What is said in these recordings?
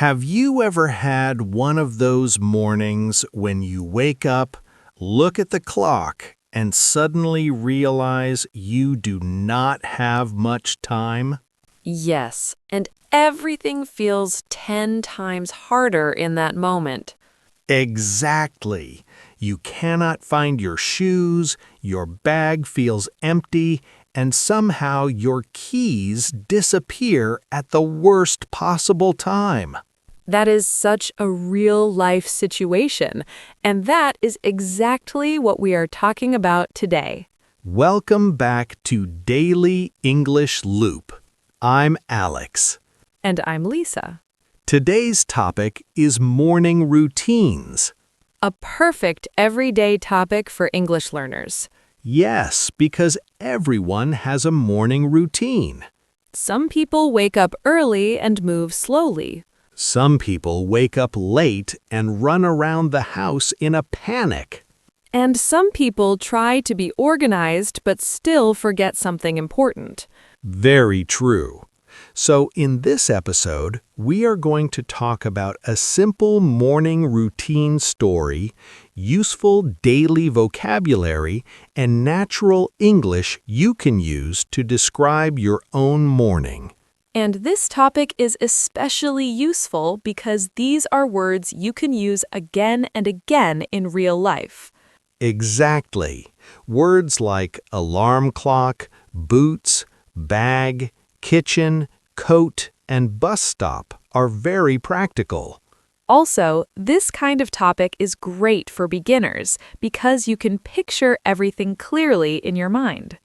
Have you ever had one of those mornings when you wake up, look at the clock, and suddenly realize you do not have much time? Yes, and everything feels 10 times harder in that moment. Exactly. You cannot find your shoes, your bag feels empty, and somehow your keys disappear at the worst possible time. That is such a real-life situation, and that is exactly what we are talking about today. Welcome back to Daily English Loop. I'm Alex. And I'm Lisa. Today's topic is morning routines. A perfect everyday topic for English learners. Yes, because everyone has a morning routine. Some people wake up early and move slowly. Some people wake up late and run around the house in a panic. And some people try to be organized but still forget something important. Very true. So in this episode, we are going to talk about a simple morning routine story, useful daily vocabulary, and natural English you can use to describe your own morning. And this topic is especially useful because these are words you can use again and again in real life. Exactly. Words like alarm clock, boots, bag, kitchen, coat, and bus stop are very practical. Also, this kind of topic is great for beginners because you can picture everything clearly in your mind.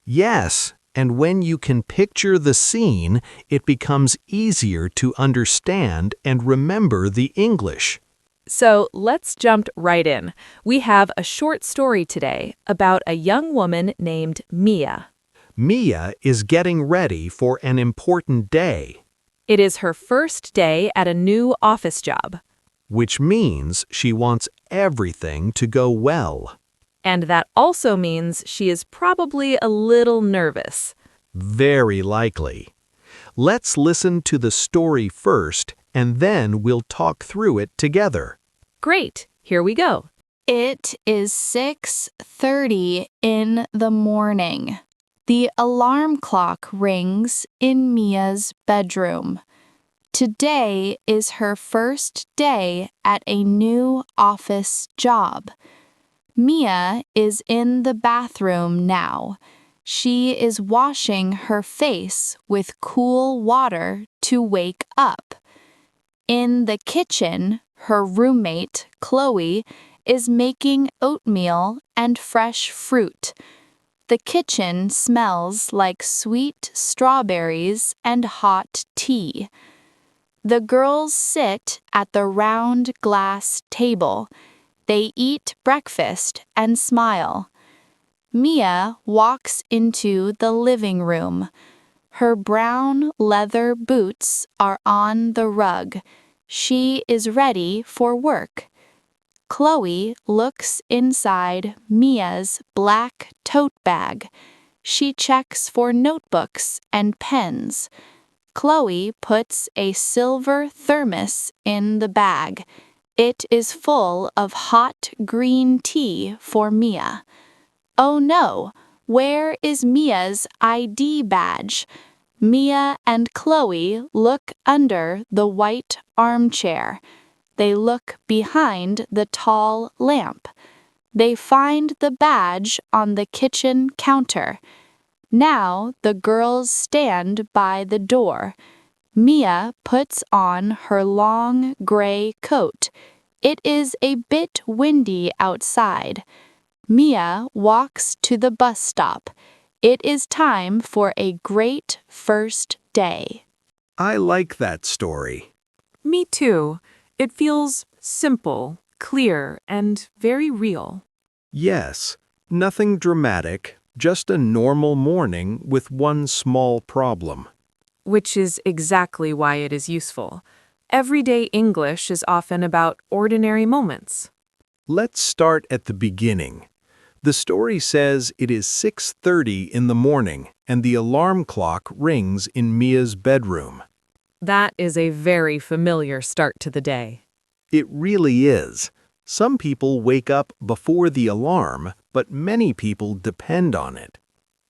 Yes, and when you can picture the scene, it becomes easier to understand and remember the English. So let's jump right in. We have a short story today about a young woman named Mia. Mia is getting ready for an important day, It is her first day at a new office job, which means she wants everything to go well. and that also means she is probably a little nervous. Very likely. Let's listen to the story first, and then we'll talk through it together. Great, here we go. It is 6:30 in the morning. The alarm clock rings in Mia's bedroom. Today is her first day at a new office job. Mia is in the bathroom now. She is washing her face with cool water to wake up. In the kitchen, her roommate, Chloe, is making oatmeal and fresh fruit. The kitchen smells like sweet strawberries and hot tea. The girls sit at the round glass table. They eat breakfast and smile. Mia walks into the living room. Her brown leather boots are on the rug. She is ready for work. Chloe looks inside Mia's black tote bag. She checks for notebooks and pens. Chloe puts a silver thermos in the bag. It is full of hot green tea for Mia. Oh no, where is Mia's ID badge? Mia and Chloe look under the white armchair. They look behind the tall lamp. They find the badge on the kitchen counter. Now the girls stand by the door. Mia puts on her long gray coat. It is a bit windy outside. Mia walks to the bus stop. It is time for a great first day. I like that story. Me too. It feels simple, clear, and very real. Yes, nothing dramatic, just a normal morning with one small problem. Which is exactly why it is useful. Everyday English is often about ordinary moments. Let's start at the beginning. The story says it is 6:30 in the morning and the alarm clock rings in Mia's bedroom. That is a very familiar start to the day. It really is. Some people wake up before the alarm, but many people depend on it.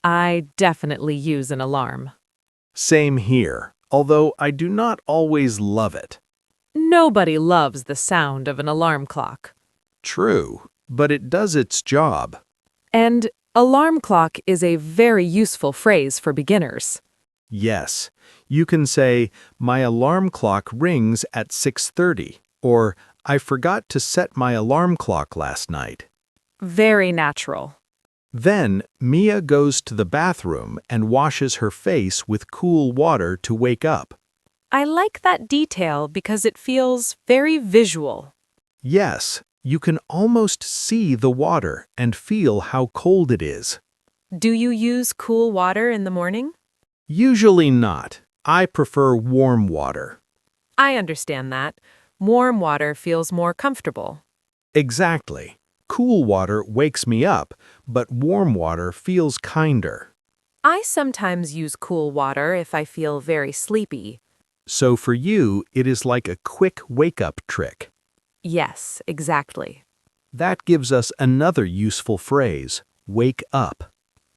I definitely use an alarm. Same here, although I do not always love it. Nobody loves the sound of an alarm clock. True, but it does its job. And alarm clock is a very useful phrase for beginners. Yes, you can say, my alarm clock rings at 6:30, or I forgot to set my alarm clock last night. Very natural. Then, Mia goes to the bathroom and washes her face with cool water to wake up. I like that detail because it feels very visual. Yes, you can almost see the water and feel how cold it is. Do you use cool water in the morning? Usually not. I prefer warm water. I understand that. Warm water feels more comfortable. Exactly. Cool water wakes me up, but warm water feels kinder. I sometimes use cool water if I feel very sleepy. So for you, it is like a quick wake-up trick. Yes, exactly. That gives us another useful phrase, wake up.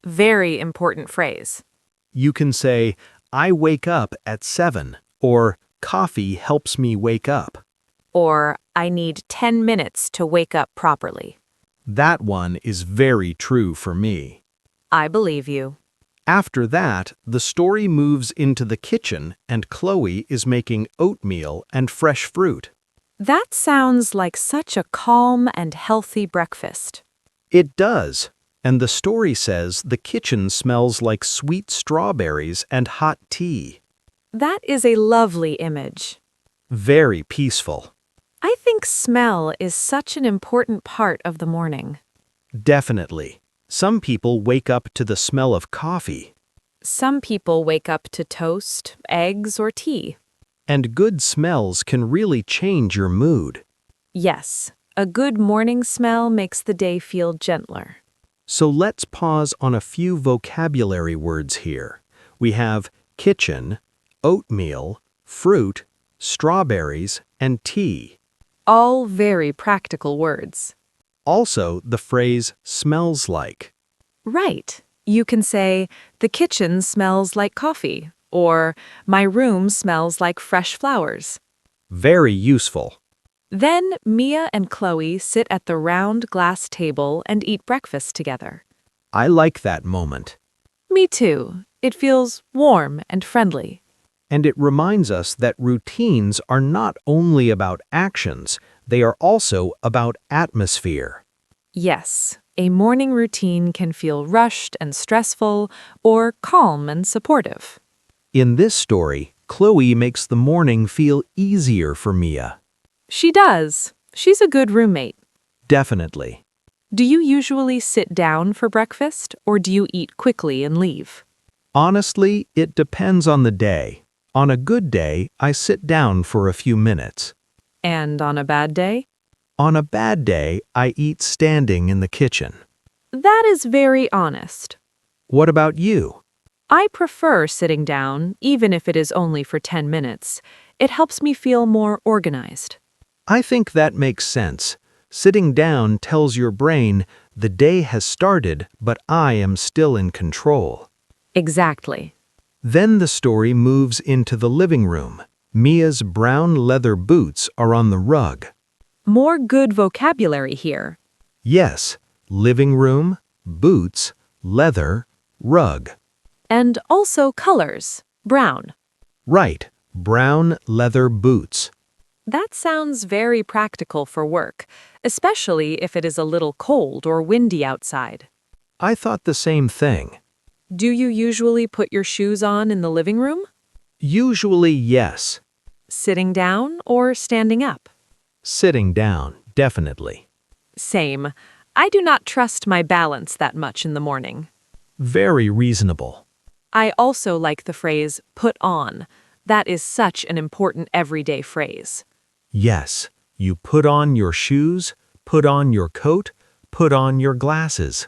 Very important phrase. You can say, I wake up at 7, or coffee helps me wake up. Or, I need 10 minutes to wake up properly. That one is very true for me. I believe you. After that, the story moves into the kitchen and Chloe is making oatmeal and fresh fruit. That sounds like such a calm and healthy breakfast. It does. And the story says the kitchen smells like sweet strawberries and hot tea. That is a lovely image. Very peaceful. I think smell is such an important part of the morning. Definitely. Some people wake up to the smell of coffee. Some people wake up to toast, eggs, or tea. And good smells can really change your mood. Yes, a good morning smell makes the day feel gentler. So let's pause on a few vocabulary words here. We have kitchen, oatmeal, fruit, strawberries, and tea. All very practical words. Also, the phrase smells like. Right. You can say, the kitchen smells like coffee, or my room smells like fresh flowers. Very useful. Then Mia and Chloe sit at the round glass table and eat breakfast together. I like that moment. Me too. It feels warm and friendly. And it reminds us that routines are not only about actions, they are also about atmosphere. Yes, a morning routine can feel rushed and stressful, or calm and supportive. In this story, Chloe makes the morning feel easier for Mia. She does. She's a good roommate. Definitely. Do you usually sit down for breakfast, or do you eat quickly and leave? Honestly, it depends on the day. On a good day, I sit down for a few minutes. And on a bad day? On a bad day, I eat standing in the kitchen. That is very honest. What about you? I prefer sitting down, even if it is only for 10 minutes. It helps me feel more organized. I think that makes sense. Sitting down tells your brain, the day has started, but I am still in control. Exactly. Then the story moves into the living room. Mia's brown leather boots are on the rug. More good vocabulary here. Yes, living room, boots, leather, rug. And also colors. Brown. Right, brown leather boots. That sounds very practical for work, especially if it is a little cold or windy outside. I thought the same thing. Do you usually put your shoes on in the living room? Usually, yes. Sitting down or standing up? Sitting down, definitely. Same. I do not trust my balance that much in the morning. Very reasonable. I also like the phrase put on. That is such an important everyday phrase. Yes, you put on your shoes, put on your coat, put on your glasses.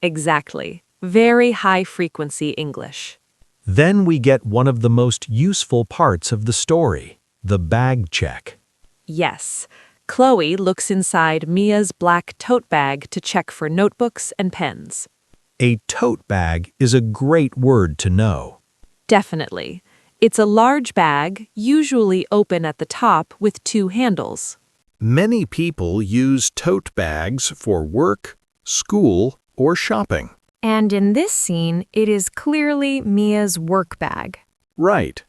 Exactly. Very high-frequency English. Then we get one of the most useful parts of the story, the bag check. Yes. Chloe looks inside Mia's black tote bag to check for notebooks and pens. A tote bag is a great word to know. Definitely. It's a large bag, usually open at the top with two handles. Many people use tote bags for work, school, or shopping. And in this scene, it is clearly Mia's work bag. Right.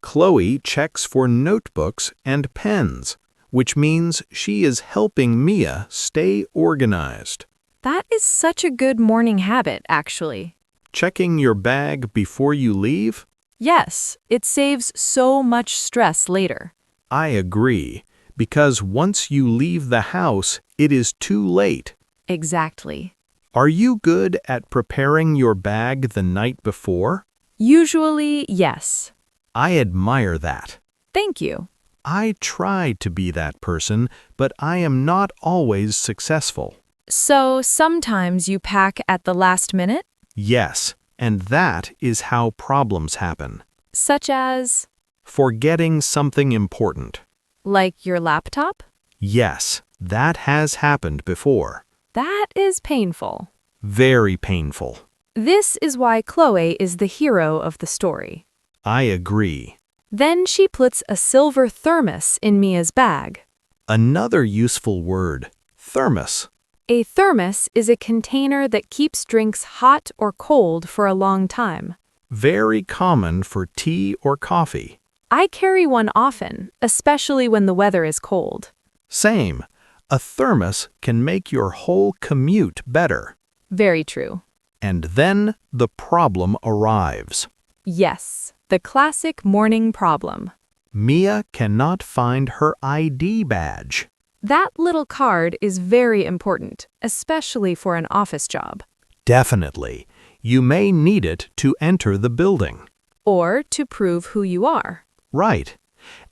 Chloe checks for notebooks and pens, which means she is helping Mia stay organized. That is such a good morning habit, actually. Checking your bag before you leave? Yes, it saves so much stress later. I agree, because once you leave the house, it is too late. Exactly. Are you good at preparing your bag the night before? Usually, yes. I admire that. Thank you. I try to be that person, but I am not always successful. So sometimes you pack at the last minute? Yes, and that is how problems happen. Such as, Forgetting something important. like your laptop? Yes, that has happened before. That is painful. Very painful. This is why Chloe is the hero of the story. I agree. Then she puts a silver thermos in Mia's bag. Another useful word, thermos. A thermos is a container that keeps drinks hot or cold for a long time. Very common for tea or coffee. I carry one often, especially when the weather is cold. Same. A thermos can make your whole commute better. Very true. And then the problem arrives. Yes, the classic morning problem. Mia cannot find her ID badge. That little card is very important, especially for an office job. Definitely. You may need it to enter the building. Or to prove who you are. Right.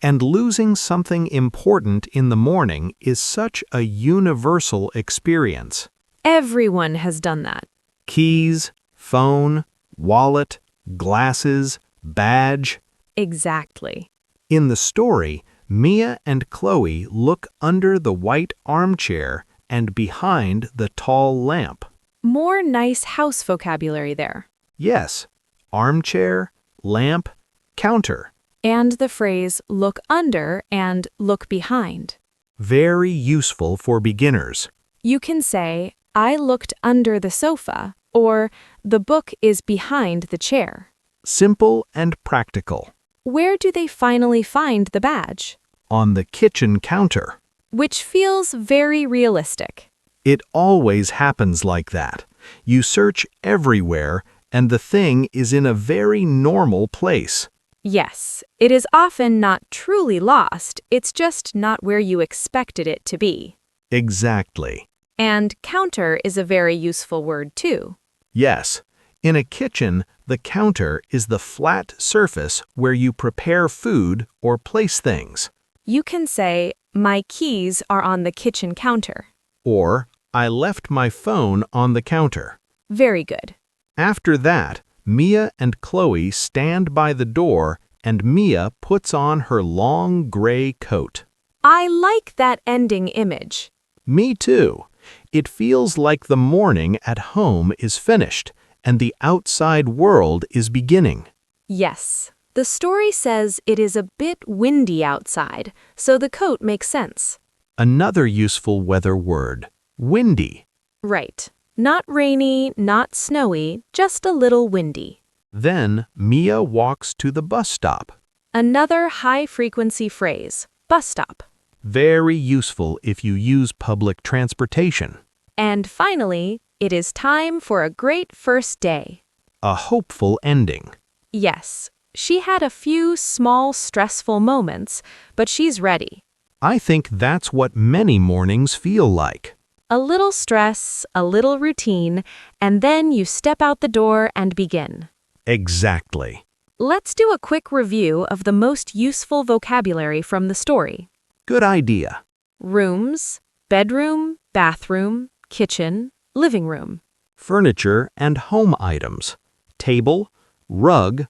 And losing something important in the morning is such a universal experience. Everyone has done that. Keys, phone, wallet, glasses, badge. Exactly. In the story, Mia and Chloe look under the white armchair and behind the tall lamp. More nice house vocabulary there. Yes, armchair, lamp, counter. And the phrase look under and look behind. Very useful for beginners. You can say, I looked under the sofa, or the book is behind the chair. Simple and practical. Where do they finally find the badge? On the kitchen counter. Which feels very realistic. It always happens like that. You search everywhere, and the thing is in a very normal place. Yes, it is often not truly lost, it's just not where you expected it to be. Exactly. And counter is a very useful word too. Yes. In a kitchen, the counter is the flat surface where you prepare food or place things. You can say, my keys are on the kitchen counter. Or, I left my phone on the counter. Very good. After that, Mia and Chloe stand by the door and Mia puts on her long gray coat. I like that ending image. Me too. It feels like the morning at home is finished and the outside world is beginning. Yes. The story says it is a bit windy outside, so the coat makes sense. Another useful weather word, windy. Right. Not rainy, not snowy, just a little windy. Then Mia walks to the bus stop. Another high-frequency phrase, bus stop. Very useful if you use public transportation. And finally, it is time for a great first day. A hopeful ending. Yes, she had a few small stressful moments, but she's ready. I think that's what many mornings feel like. A little stress, a little routine, and then you step out the door and begin. Exactly. Let's do a quick review of the most useful vocabulary from the story. Good idea. Rooms, bedroom, bathroom, kitchen, living room. Furniture and home items. Table, rug,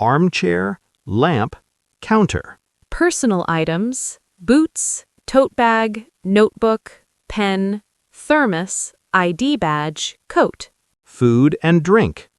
armchair, lamp, counter. Personal items, boots, tote bag, notebook, pen, thermos, ID badge, coat. Food and drink,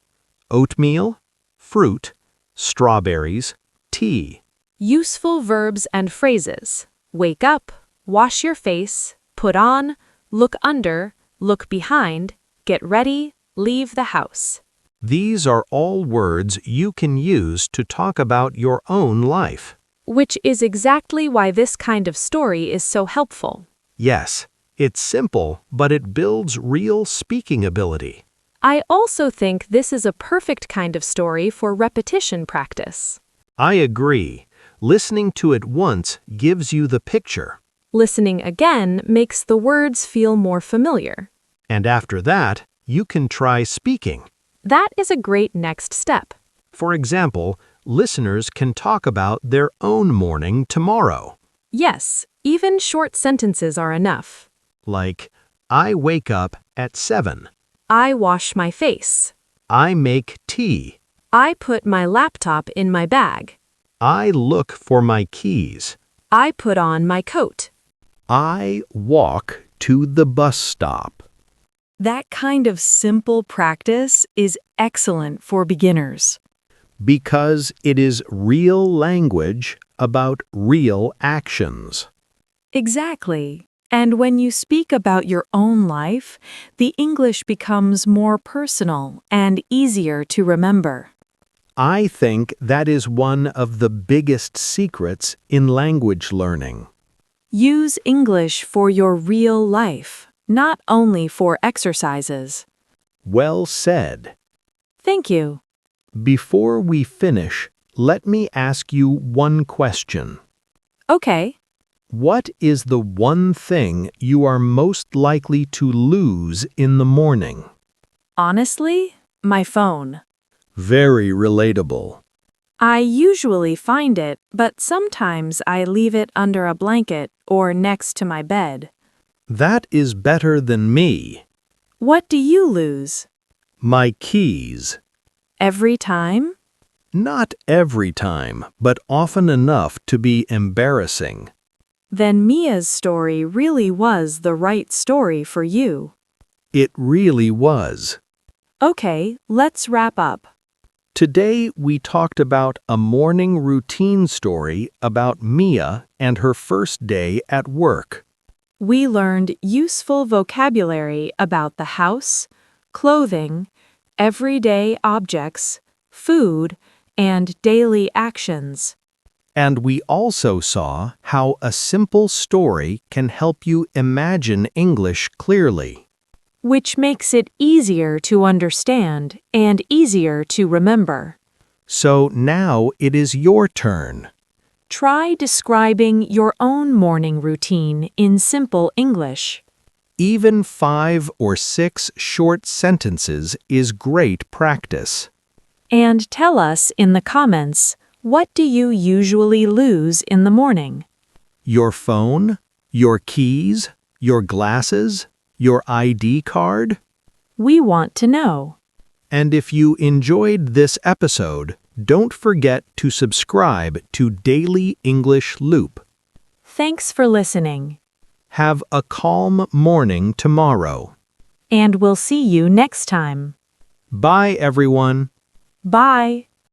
oatmeal, fruit, strawberries, tea. Useful verbs and phrases. Wake up, wash your face, put on, look under, look behind, get ready, leave the house. These are all words you can use to talk about your own life. Which is exactly why this kind of story is so helpful. Yes, it's simple, but it builds real speaking ability. I also think this is a perfect kind of story for repetition practice. I agree. Listening to it once gives you the picture. Listening again makes the words feel more familiar. And after that, you can try speaking. That is a great next step. For example, listeners can talk about their own morning tomorrow. Yes, even short sentences are enough. Like, I wake up at 7. I wash my face. I make tea. I put my laptop in my bag. I look for my keys. I put on my coat. I walk to the bus stop. That kind of simple practice is excellent for beginners. Because it is real language about real actions. Exactly. And when you speak about your own life, the English becomes more personal and easier to remember. I think that is one of the biggest secrets in language learning. Use English for your real life, not only for exercises. Well said. Thank you. Before we finish, let me ask you one question. Okay. What is the one thing you are most likely to lose in the morning? Honestly, my phone. Very relatable. I usually find it, but sometimes I leave it under a blanket or next to my bed. That is better than me. What do you lose? My keys. Every time? Not every time, but often enough to be embarrassing. Then Mia's story really was the right story for you. It really was. Okay, let's wrap up. Today we talked about a morning routine story about Mia and her first day at work. We learned useful vocabulary about the house, clothing, everyday objects, food, and daily actions. And we also saw how a simple story can help you imagine English clearly. Which makes it easier to understand and easier to remember. So now it is your turn. Try describing your own morning routine in simple English. Even 5 or 6 short sentences is great practice. And tell us in the comments, what do you usually lose in the morning? Your phone, your keys, your glasses, your ID card? We want to know. And if you enjoyed this episode, don't forget to subscribe to Daily English Loop. Thanks for listening. Have a calm morning tomorrow. And we'll see you next time. Bye, everyone. Bye.